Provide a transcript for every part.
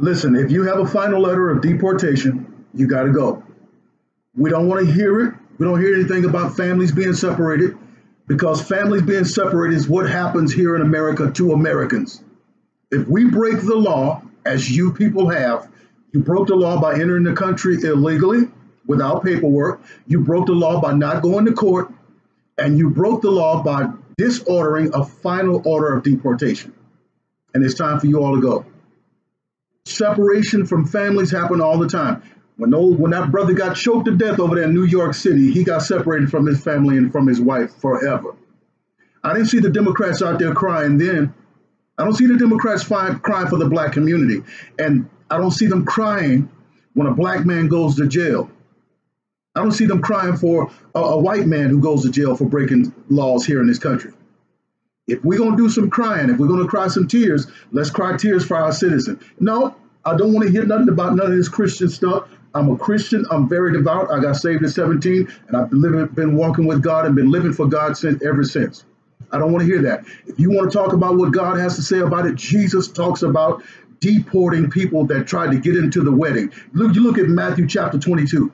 Listen, if you have a final letter of deportation, you got to go. We don't want to hear it. We don't hear anything about families being separated, because families being separated is what happens here in America to Americans. If we break the law, as you people have, you broke the law by entering the country illegally without paperwork. You broke the law by not going to court, and you broke the law by disordering a final order of deportation. And it's time for you all to go. Separation from families happen all the time. When that brother got choked to death over there in New York City, he got separated from his family and from his wife forever. I didn't see the Democrats out there crying then. I don't see the Democrats crying for the black community. And I don't see them crying when a black man goes to jail. I don't see them crying for a white man who goes to jail for breaking laws here in this country. If we're going to do some crying, if we're going to cry some tears, let's cry tears for our citizens. No, I don't want to hear nothing about none of this Christian stuff. I'm a Christian. I'm very devout. I got saved at 17, and I've been walking with God and been living for God ever since. I don't want to hear that. If you want to talk about what God has to say about it, Jesus talks about deporting people that tried to get into the wedding. You look at Matthew chapter 22.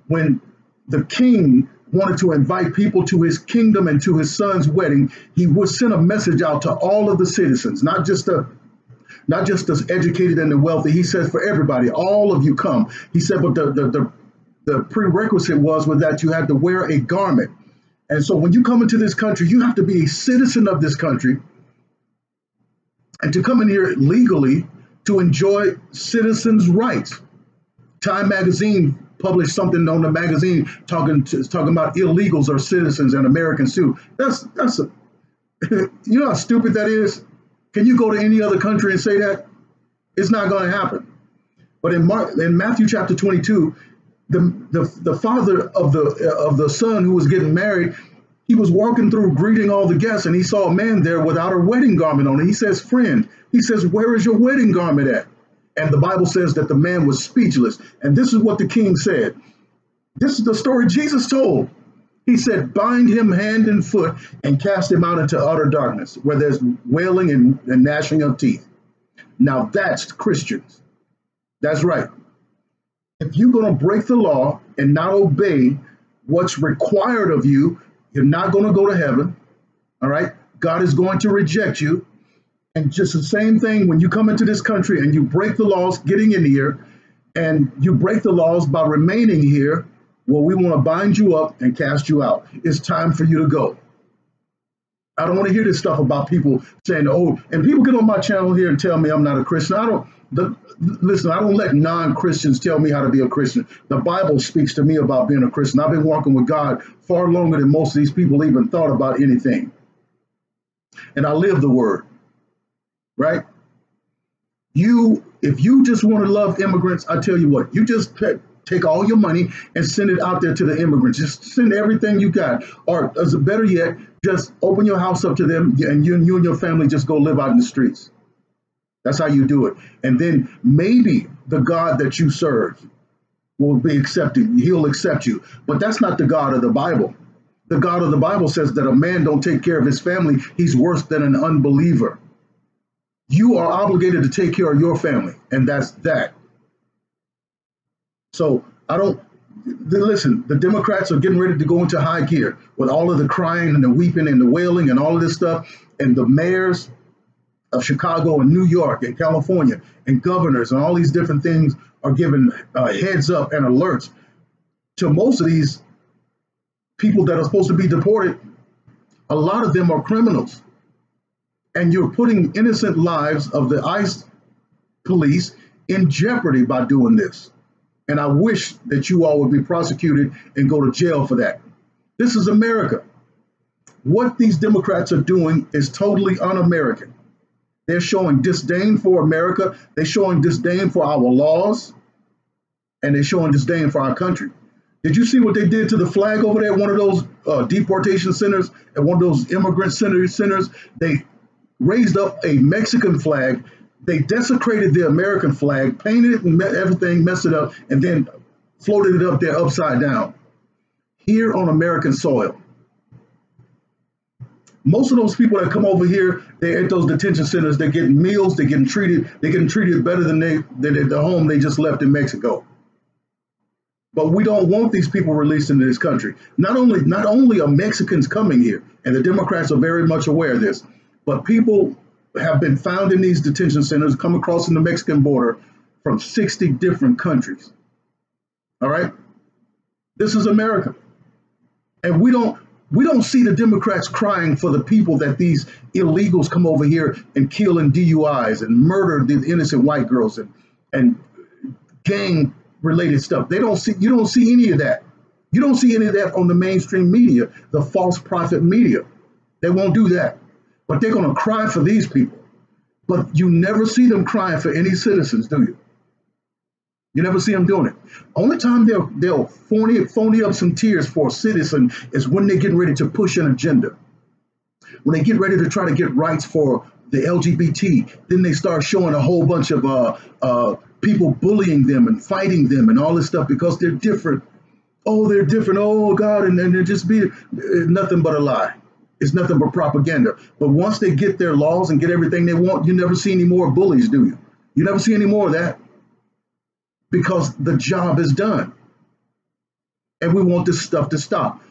When the king wanted to invite people to his kingdom and to his son's wedding, he would send a message out to all of the citizens, not just the educated and the wealthy. He says, for everybody, all of you come. He said, but the prerequisite was that you had to wear a garment. And so when you come into this country, you have to be a citizen of this country, and to come in here legally to enjoy citizens' rights. Time magazine published something on the magazine talking about illegals are citizens and Americans too. You know how stupid that is? Can you go to any other country and say that? It's not going to happen. But in Matthew chapter 22, the father of the son who was getting married, he was walking through greeting all the guests, and he saw a man there without a wedding garment on. And he says, friend, he says, where is your wedding garment at? And the Bible says that the man was speechless. And this is what the king said. This is the story Jesus told. He said, bind him hand and foot and cast him out into utter darkness, where there's wailing and gnashing of teeth. Now that's Christians. That's right. If you're going to break the law and not obey what's required of you, you're not going to go to heaven. All right. God is going to reject you. And just the same thing when you come into this country and you break the laws getting in here, and you break the laws by remaining here, well, we want to bind you up and cast you out. It's time for you to go. I don't want to hear this stuff about people saying, oh, and people get on my channel here and tell me I'm not a Christian. Listen, I don't let non-Christians tell me how to be a Christian. The Bible speaks to me about being a Christian. I've been walking with God far longer than most of these people even thought about anything. And I live the word, right? If you just want to love immigrants, I tell you what, you just take all your money and send it out there to the immigrants. Just send everything you got. Or as better yet, just open your house up to them, and you and your family just go live out in the streets. That's how you do it. And then maybe the God that you serve will be accepting. He'll accept you. But that's not the God of the Bible. The God of the Bible says that a man don't take care of his family, he's worse than an unbeliever. You are obligated to take care of your family, and that's that. So listen, the Democrats are getting ready to go into high gear with all of the crying and the weeping and the wailing and all of this stuff. And the mayors of Chicago and New York and California and governors and all these different things are giving heads up and alerts to most of these people that are supposed to be deported. A lot of them are criminals. And you're putting innocent lives of the ICE police in jeopardy by doing this. And I wish that you all would be prosecuted and go to jail for that. This is America. What these Democrats are doing is totally un-American. They're showing disdain for America. They're showing disdain for our laws. And they're showing disdain for our country. Did you see what they did to the flag over there at one of those deportation centers, at one of those immigrant centers? They raised up a Mexican flag. They desecrated the American flag, painted it and everything, messed it up, and then floated it up there upside down. Here on American soil. Most of those people that come over here, they're at those detention centers, they're getting meals, they're getting treated better than at the home they just left in Mexico. But we don't want these people released into this country. Not only are Mexicans coming here, and the Democrats are very much aware of this, but people have been found in these detention centers, come across in the Mexican border from 60 different countries. All right? This is America. And we don't see the Democrats crying for the people that these illegals come over here and kill in DUIs and murder the innocent white girls and gang related stuff. You don't see any of that. You don't see any of that on the mainstream media, the false prophet media. They won't do that. But they're going to cry for these people. But you never see them crying for any citizens, do you? You never see them doing it. Only time they'll phony up some tears for a citizen is when they're getting ready to push an agenda. When they get ready to try to get rights for the LGBT, then they start showing a whole bunch of people bullying them and fighting them and all this stuff because they're different. Oh, they're different. Oh, God. And they're just being nothing but a lie. It's nothing but propaganda. But once they get their laws and get everything they want, you never see any more bullies, do you? You never see any more of that. Because the job is done. And we want this stuff to stop.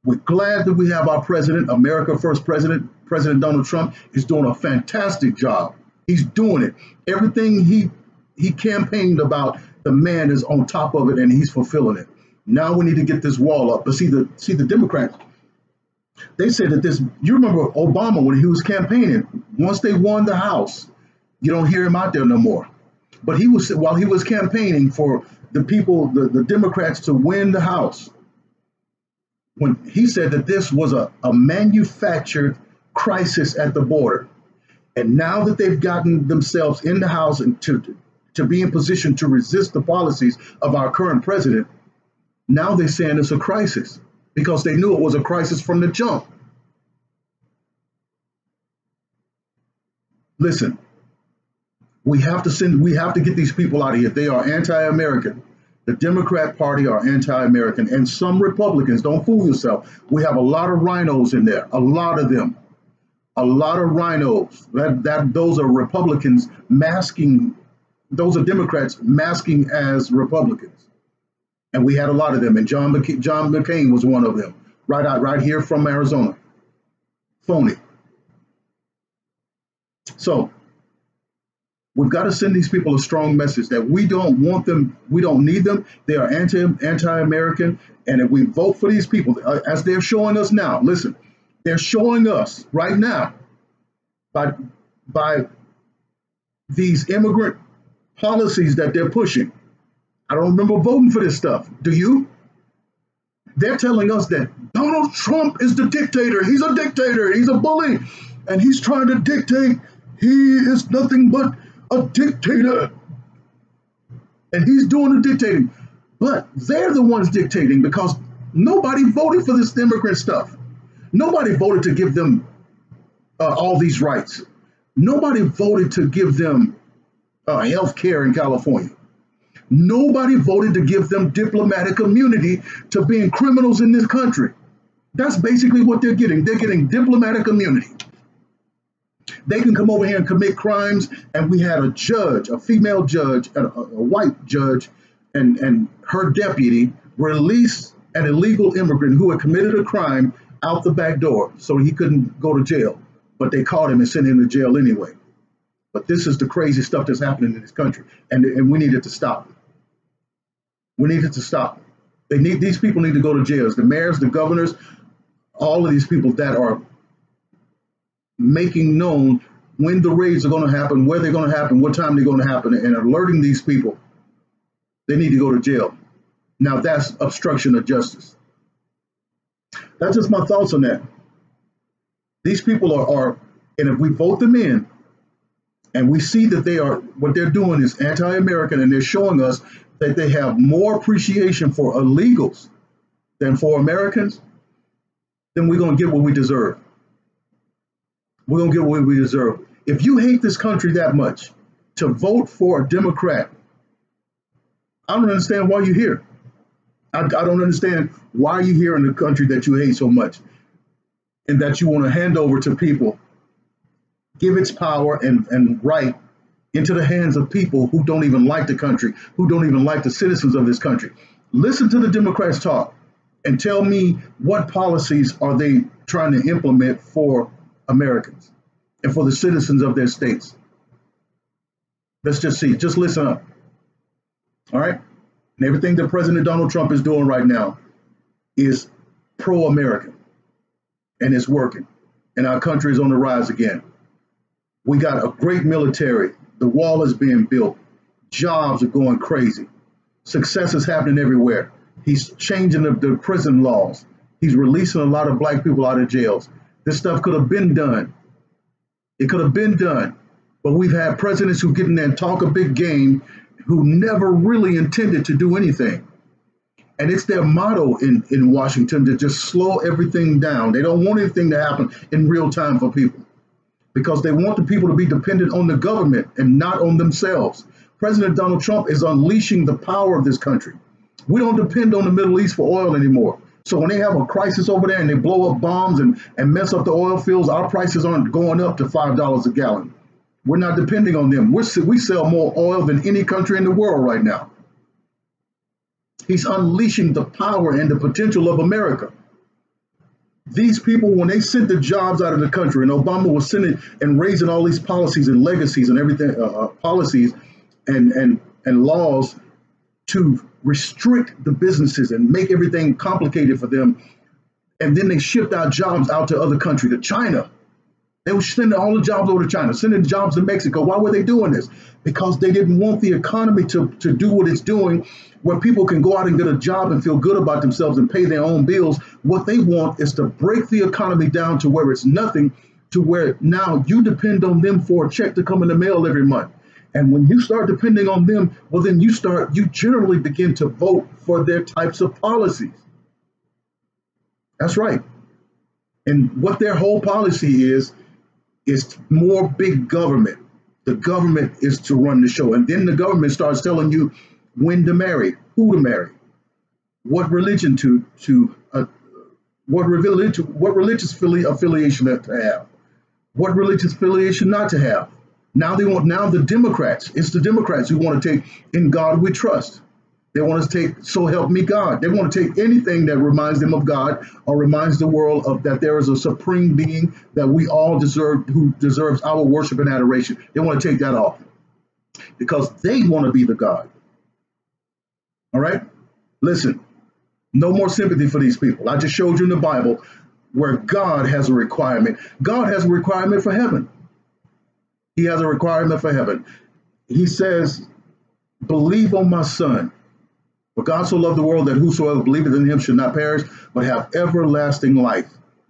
We're glad that we have our president, America First President, President Donald Trump, is doing a fantastic job. He's doing it. Everything he campaigned about, the man is on top of it and he's fulfilling it. Now we need to get this wall up. But see the Democrats, they said that you remember Obama when he was campaigning, once they won the House, you don't hear him out there no more. But while he was campaigning for the people, the Democrats to win the House, when he said that this was a manufactured crisis at the border. And now that they've gotten themselves in the House and to be in position to resist the policies of our current president, now they're saying it's a crisis because they knew it was a crisis from the jump. Listen. We have to get these people out of here. They are anti-American. The Democrat Party are anti-American, and some Republicans, don't fool yourself. We have a lot of rhinos in there, a lot of them, a lot of rhinos. Those are Republicans masking, those are Democrats masking as Republicans. And we had a lot of them, and John McCain was one of them, right here from Arizona. Phony. So, we've got to send these people a strong message that we don't want them, we don't need them. They are anti-American. And if we vote for these people, as they're showing us now, listen, they're showing us right now by these immigrant policies that they're pushing. I don't remember voting for this stuff. Do you? They're telling us that Donald Trump is the dictator. He's a dictator. He's a bully. And he's trying to dictate. He is nothing but a dictator, and he's doing the dictating, but they're the ones dictating because nobody voted for this immigrant stuff. Nobody voted to give them all these rights. Nobody voted to give them health care in California. Nobody voted to give them diplomatic immunity to being criminals in this country. That's basically what they're getting. They're getting diplomatic immunity. They can come over here and commit crimes, and we had a judge, a female judge, a white judge, and her deputy release an illegal immigrant who had committed a crime out the back door so he couldn't go to jail. But they caught him and sent him to jail anyway. But this is the crazy stuff that's happening in this country, and we need it to stop. We need it to stop. These people need to go to jails. The mayors, the governors, all of these people that are making known when the raids are going to happen, where they're going to happen, what time they're going to happen, and alerting these people, they need to go to jail. Now that's obstruction of justice. That's just my thoughts on that. These people are, and if we vote them in, and we see that what they're doing is anti-American, and they're showing us that they have more appreciation for illegals than for Americans, then we're going to get what we deserve. We're going to get what we deserve. If you hate this country that much, to vote for a Democrat, I don't understand why you're here. I don't understand why you're here in the country that you hate so much. and that you want to hand over to people, give its power and right into the hands of people who don't even like the country, who don't even like the citizens of this country. Listen to the Democrats talk and tell me what policies are they trying to implement for Americans and for the citizens of their states. Let's just see. Just listen up. All right? And everything that President Donald Trump is doing right now is pro-American, and it's working. And our country is on the rise again. We got a great military. The wall is being built. Jobs are going crazy. Success is happening everywhere. He's changing the prison laws. He's releasing a lot of black people out of jails. This stuff could have been done. It could have been done. But we've had presidents who get in there and talk a big game who never really intended to do anything. And it's their motto in Washington to just slow everything down. They don't want anything to happen in real time for people because they want the people to be dependent on the government and not on themselves. President Donald Trump is unleashing the power of this country. We don't depend on the Middle East for oil anymore. So when they have a crisis over there and they blow up bombs and mess up the oil fields, our prices aren't going up to $5 a gallon. We're not depending on them. We sell more oil than any country in the world right now. He's unleashing the power and the potential of America. These people, when they sent the jobs out of the country, and Obama was sending and raising all these policies and legacies and everything, policies and laws to restrict the businesses and make everything complicated for them, and then they shipped our jobs out to other countries, to China. They were sending all the jobs over to China, sending the jobs to Mexico. Why were they doing this? Because they didn't want the economy to do what it's doing, where people can go out and get a job and feel good about themselves and pay their own bills. What they want is to break the economy down to where it's nothing, to where now you depend on them for a check to come in the mail every month. And when you start depending on them, well, then you generally begin to vote for their types of policies. That's right. And what their whole policy is more big government. The government is to run the show. And then the government starts telling you when to marry, who to marry, what religion what religious affiliation to have, what religious affiliation not to have. Now the Democrats, it's the Democrats who want to take "In God We Trust." They want to take "So Help Me God." They want to take anything that reminds them of God or reminds the world of that there is a supreme being that we all deserve, who deserves our worship and adoration. They want to take that off because they want to be the God. All right? Listen, no more sympathy for these people. I just showed you in the Bible where God has a requirement. God has a requirement for heaven. He has a requirement for heaven. He says, "Believe on my Son. For God so loved the world that whosoever believeth in him should not perish, but have everlasting life."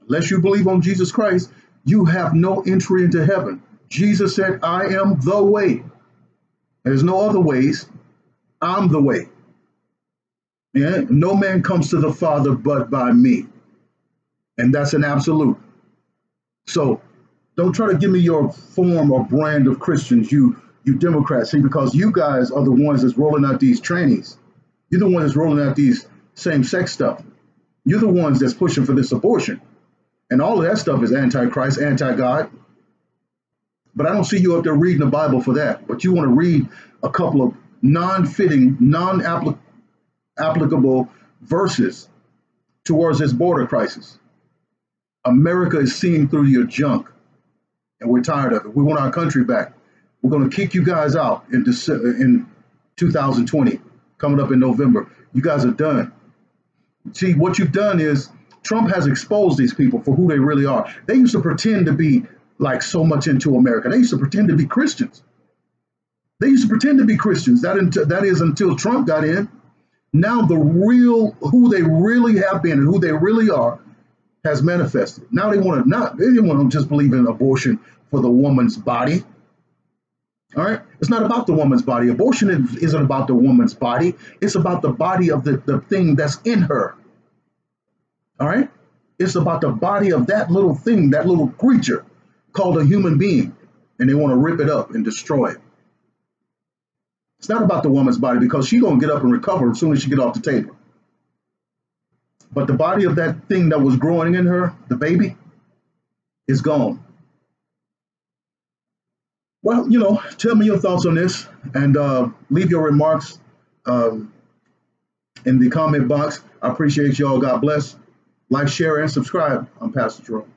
Unless you believe on Jesus Christ, you have no entry into heaven. Jesus said, "I am the way." There's no other ways. I'm the way. Yeah? No man comes to the Father but by me. And that's an absolute. So don't try to give me your form or brand of Christians, you Democrats, see, because you guys are the ones that's rolling out these trannies. You're the ones that's rolling out these same-sex stuff. You're the ones that's pushing for this abortion. And all of that stuff is anti-Christ, anti-God. But I don't see you up there reading the Bible for that. But you want to read a couple of non-fitting, non-applicable verses towards this border crisis. America is seeing through your junk, and we're tired of it. We want our country back. We're going to kick you guys out in 2020, coming up in November. You guys are done. See, what you've done is Trump has exposed these people for who they really are. They used to pretend to be like so much into America. They used to pretend to be Christians. They used to pretend to be Christians. That is until Trump got in. Now the real, who they really have been and who they really are has manifested. Now they want to just believe in abortion for the woman's body. All right? It's not about the woman's body. Abortion isn't about the woman's body. It's about the body of the thing that's in her. All right? It's about the body of that little thing, that little creature called a human being. And they want to rip it up and destroy it. It's not about the woman's body because she's going to get up and recover as soon as she gets off the table. But the body of that thing that was growing in her, the baby, is gone. Well, tell me your thoughts on this and leave your remarks um, in the comment box. I appreciate y'all. God bless. Like, share, and subscribe. I'm Pastor Jerone.